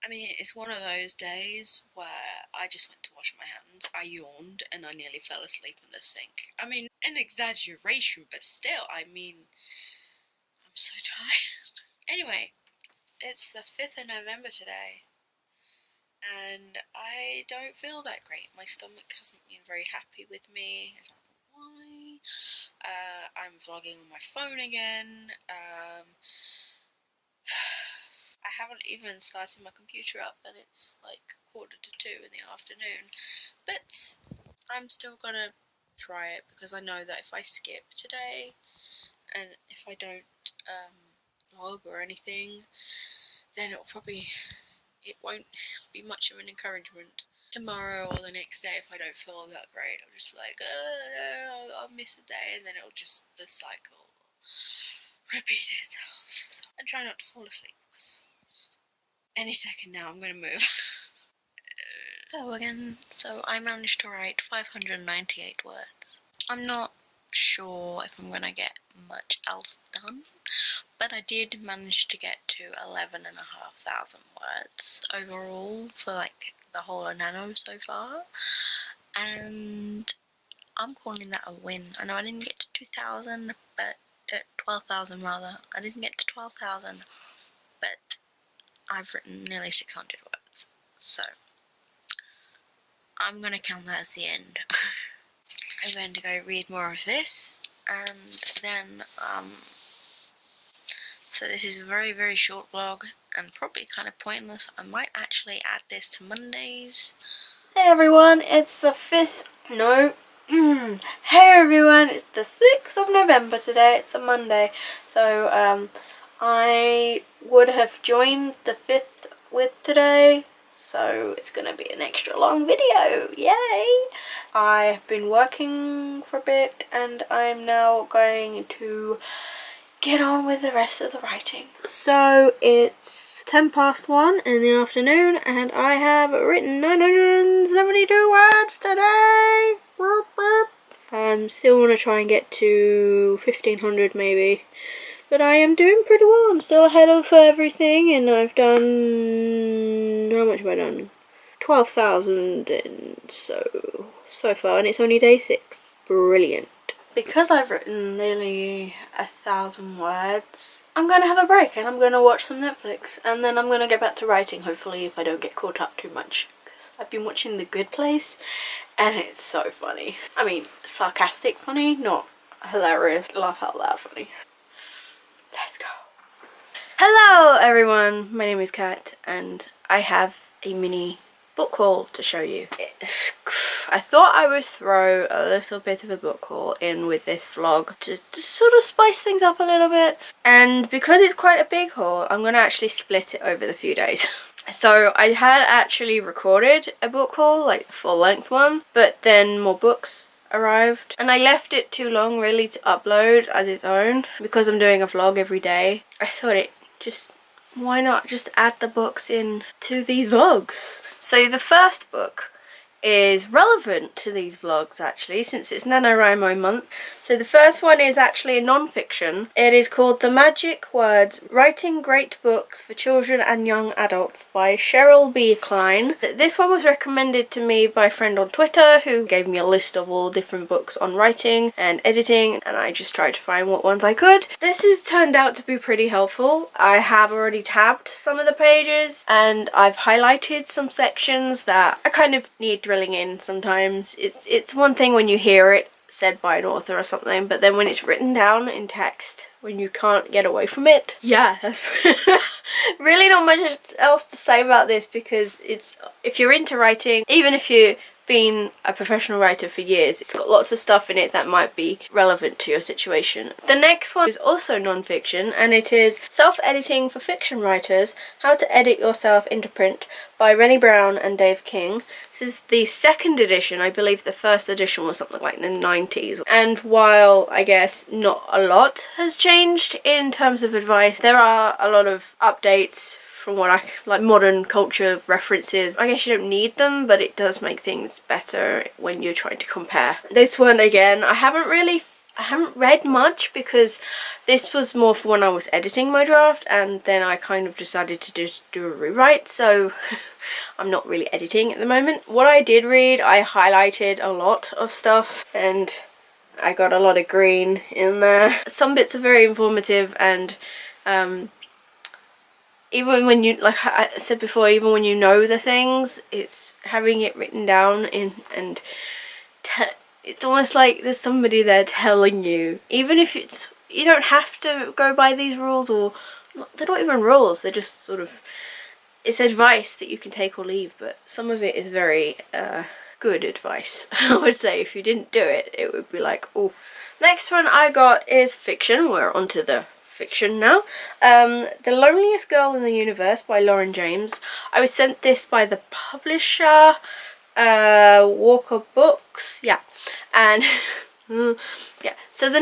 I mean, it's one of those days where I just went to wash my hands, I yawned, and I nearly fell asleep in the sink. I mean, an exaggeration, but still, I mean, I'm so tired. Anyway, it's the 5th of November today, and I don't feel that great. My stomach hasn't been very happy with me. I don't know why. I'm vlogging on my phone again. I haven't even started my computer up, and it's like 1:45 in the afternoon. But I'm still gonna try it because I know that if I skip today and if I don't vlog or anything, then it won't be much of an encouragement. Tomorrow or the next day, if I don't feel that great, I'll just be like, oh no, I'll miss a day, and then the cycle will repeat itself. And try not to fall asleep because any second now I'm gonna move. Hello again. So I managed to write 598 words. I'm not sure if I'm gonna get much else done, but I did manage to get to 11,500 words overall for like the whole of Nano so far, and I'm calling that a win. I know I didn't get to 2,000, but 12,000 rather. I didn't get to 12,000, but I've written nearly 600 words, so I'm gonna count that as the end. I'm going to go read more of this, and then, so this is a very, very short vlog, and probably kind of pointless. I might actually add this to Mondays. Hey everyone, it's the 5th, no, hey everyone, it's the 6th of November today, it's a Monday, so, I would have joined the 5th with today, so it's gonna be an extra long video, yay! I've been working for a bit and I'm now going to get on with the rest of the writing. So it's 1:10 in the afternoon and I have written 972 words today! Still want to try and get to 1,500 maybe. But I am doing pretty well. I'm still ahead of everything, and I've done... how much have I done? 12,000 so far, and it's only day 6. Brilliant. Because I've written nearly 1,000 words, I'm going to have a break and I'm going to watch some Netflix, and then I'm going to get back to writing, hopefully, if I don't get caught up too much. Because I've been watching The Good Place, and it's so funny. I mean, sarcastic funny, not hilarious, laugh out loud funny. Let's go. Hello everyone, my name is Kat and I have a mini book haul to show you. I thought I would throw a little bit of a book haul in with this vlog to sort of spice things up a little bit, and because it's quite a big haul I'm going to actually split it over the few days. So I had actually recorded a book haul, like a full length one, but then more books arrived and I left it too long really to upload as its own because I'm doing a vlog every day. I thought why not just add the books in to these vlogs? So the first book is relevant to these vlogs actually, since it's Nanowrimo month. So the first one is actually a non-fiction. It is called The Magic Words, Writing Great Books for Children and Young Adults by Cheryl B. Klein. This one was recommended to me by a friend on Twitter who gave me a list of all different books on writing and editing, and I just tried to find what ones I could. This has turned out to be pretty helpful. I have already tabbed some of the pages and I've highlighted some sections that I kind of need drilling in sometimes. It's one thing when you hear it said by an author or something, but then when it's written down in text, when you can't get away from it, yeah, that's really not much else to say about this, because if you're into writing, even if you've been a professional writer for years, it's got lots of stuff in it that might be relevant to your situation. The next one is also non-fiction, and it is Self-Editing for Fiction Writers, How to Edit Yourself into Print by Rennie Brown and Dave King. This is the second edition. I believe the first edition was something like in the 90s. And while I guess not a lot has changed in terms of advice, there are a lot of updates from what I like, modern culture references. I guess you don't need them, but it does make things better when you're trying to compare. This one again, I haven't really I haven't read much because this was more for when I was editing my draft, and then I kind of decided to just do a rewrite, so I'm not really editing at the moment. What I did read, I highlighted a lot of stuff and I got a lot of green in there. Some bits are very informative, and even when you, like I said before, even when you know the things, it's having it written down in, and it's almost like there's somebody there telling you, even if you don't have to go by these rules, or they're not even rules, they're just sort of, it's advice that you can take or leave, but some of it is very good advice. I would say if you didn't do it, it would be like, oh. Next one I got is fiction. We're onto the fiction now. The Loneliest Girl in the Universe by Lauren James. I was sent this by the publisher, Walker Books, yeah, and yeah. So the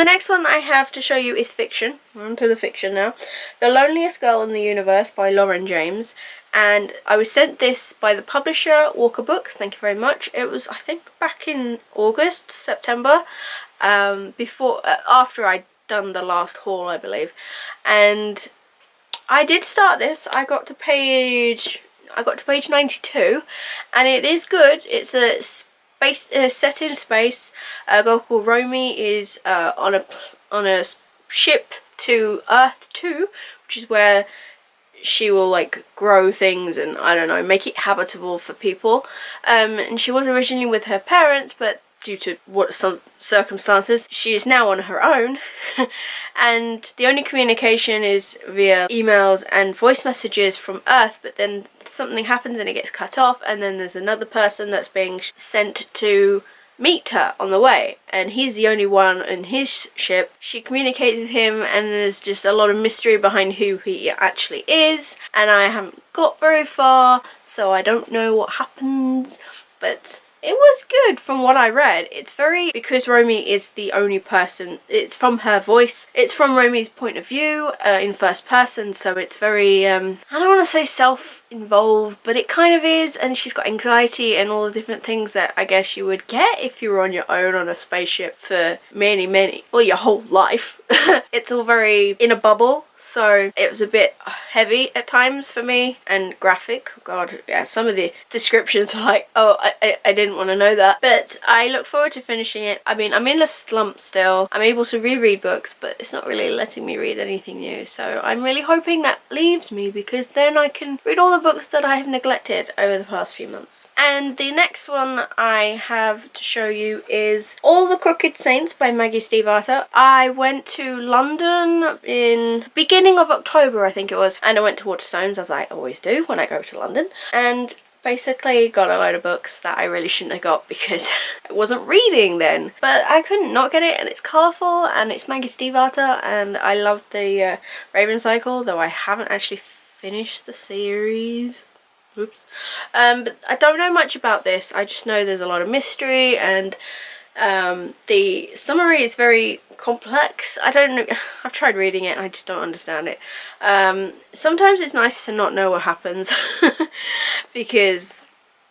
next one I have to show you is fiction. We're on to the fiction now. The Loneliest Girl in the Universe by Lauren James, and I was sent this by the publisher, Walker Books. Thank you very much. It was, I think, back in August, September, after I'd done the last haul, I believe, and I did start this. I got to page 92, and it is good. It's a space set in space. A girl called Romy is on a ship to Earth 2, which is where she will like grow things and, I don't know, make it habitable for people. And she was originally with her parents, but due to some circumstances, she is now on her own. And the only communication is via emails and voice messages from Earth, but then something happens and it gets cut off, and then there's another person that's being sent to meet her on the way, and he's the only one in his ship. She communicates with him, and there's just a lot of mystery behind who he actually is, and I haven't got very far, so I don't know what happens, but it was good from what I read. It's very, because Romy is the only person, it's from her voice, it's from Romy's point of view, in first person, so it's very, I don't want to say self-involved, but it kind of is, and she's got anxiety and all the different things that I guess you would get if you were on your own on a spaceship for well, your whole life. It's all very in a bubble, so it was a bit heavy at times for me, and graphic. God, yeah, some of the descriptions were like, oh, I didn't want to know that. But I look forward to finishing it. I mean, I'm in a slump still. I'm able to reread books, but it's not really letting me read anything new, so I'm really hoping that leaves me, because then I can read all the books that I have neglected over the past few months. And the next one I have to show you is All the Crooked Saints by Maggie Stiefvater. I went to London in beginning of October, I think it was, and I went to Waterstones, as I always do when I go to London, and basically got a load of books that I really shouldn't have got because I wasn't reading then, but I couldn't not get it, and it's colourful, and it's Maggie Stiefvater, and I loved the Raven Cycle, though I haven't actually finished the series. Oops. But I don't know much about this. I just know there's a lot of mystery, and the summary is very complex. I don't know, I've tried reading it and I just don't understand it. Sometimes it's nice to not know what happens because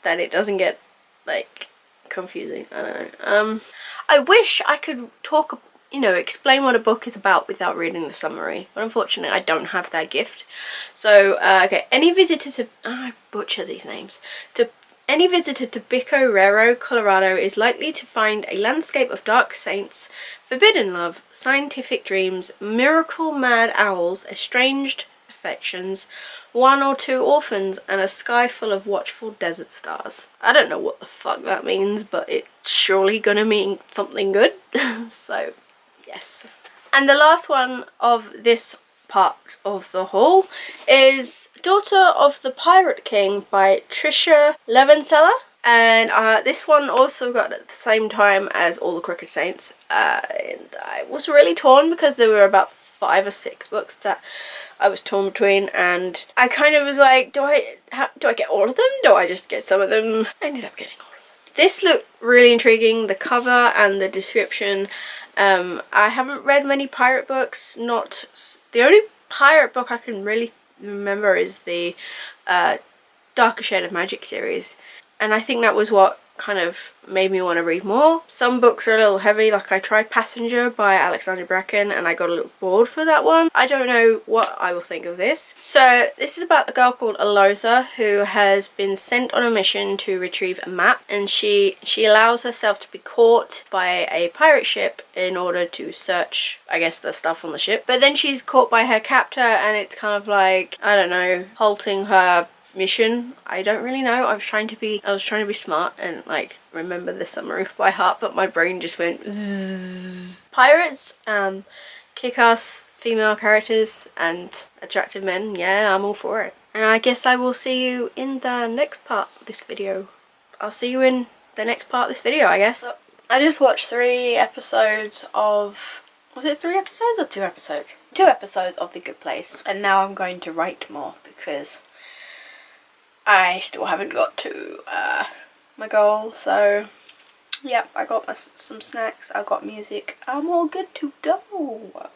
then it doesn't get like confusing. I don't know. I wish I could talk, explain what a book is about without reading the summary, but unfortunately I don't have that gift. So okay, any visitor to, I butcher these names, any visitor to Bicorero, Colorado is likely to find a landscape of dark saints, forbidden love, scientific dreams, miracle-mad owls, estranged affections, one or two orphans, and a sky full of watchful desert stars. I don't know what the fuck that means, but it's surely gonna mean something good. So, yes. And the last one of this part of the haul is Daughter of the Pirate King by Tricia Levenseller, and this one also got at the same time as All the Crooked Saints, and I was really torn because there were about 5 or 6 books that I was torn between, and I kind of was like, do I get all of them? Do I just get some of them? I ended up getting all of them. This looked really intriguing, the cover and the description. I haven't read many pirate books. The only pirate book I can really remember is the Darker Shade of Magic series, and I think that was what kind of made me want to read more. Some books are a little heavy, like I tried Passenger by Alexandra Bracken and I got a little bored for that one. I don't know what I will think of this. So this is about a girl called Aloza who has been sent on a mission to retrieve a map, and she allows herself to be caught by a pirate ship in order to search, I guess, the stuff on the ship. But then she's caught by her captor and it's kind of like, I don't know, halting her mission. I don't really know. I was trying to be smart and like remember the summary by heart, but my brain just went zzz. Pirates, kick-ass female characters and attractive men. Yeah, I'm all for it. And I guess I will see you in the next part of this video. I'll see you in the next part of this video, I guess. So, I just watched 3 episodes of... Was it 3 episodes or 2 episodes? 2 episodes of The Good Place. And now I'm going to write more because I still haven't got to my goal. So, yep, I got some snacks, I got music. I'm all good to go.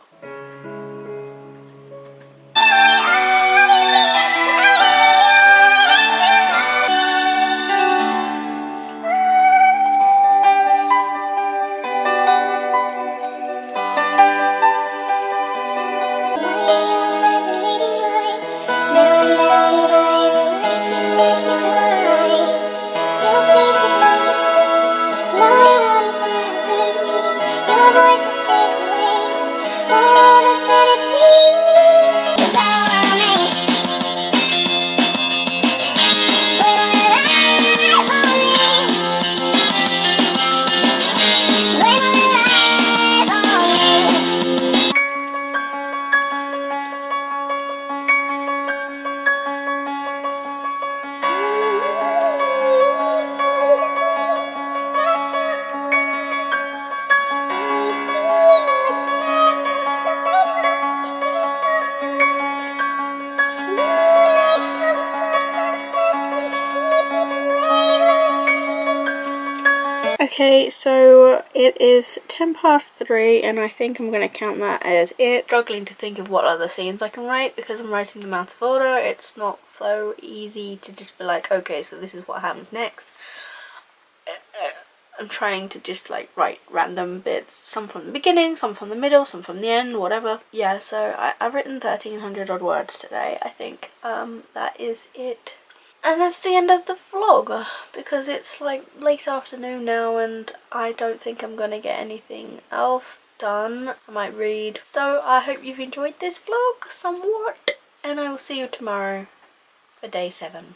Okay, so it is 3:10 and I think I'm going to count that as it. Struggling to think of what other scenes I can write because I'm writing them out of order. It's not so easy to just be like, okay, so this is what happens next. I'm trying to just like write random bits, some from the beginning, some from the middle, some from the end, whatever. Yeah, so I've written 1,300 odd words today, I think. That is it. And that's the end of the vlog, because it's like late afternoon now and I don't think I'm gonna get anything else done. I might read. So I hope you've enjoyed this vlog somewhat, and I will see you tomorrow for day 7.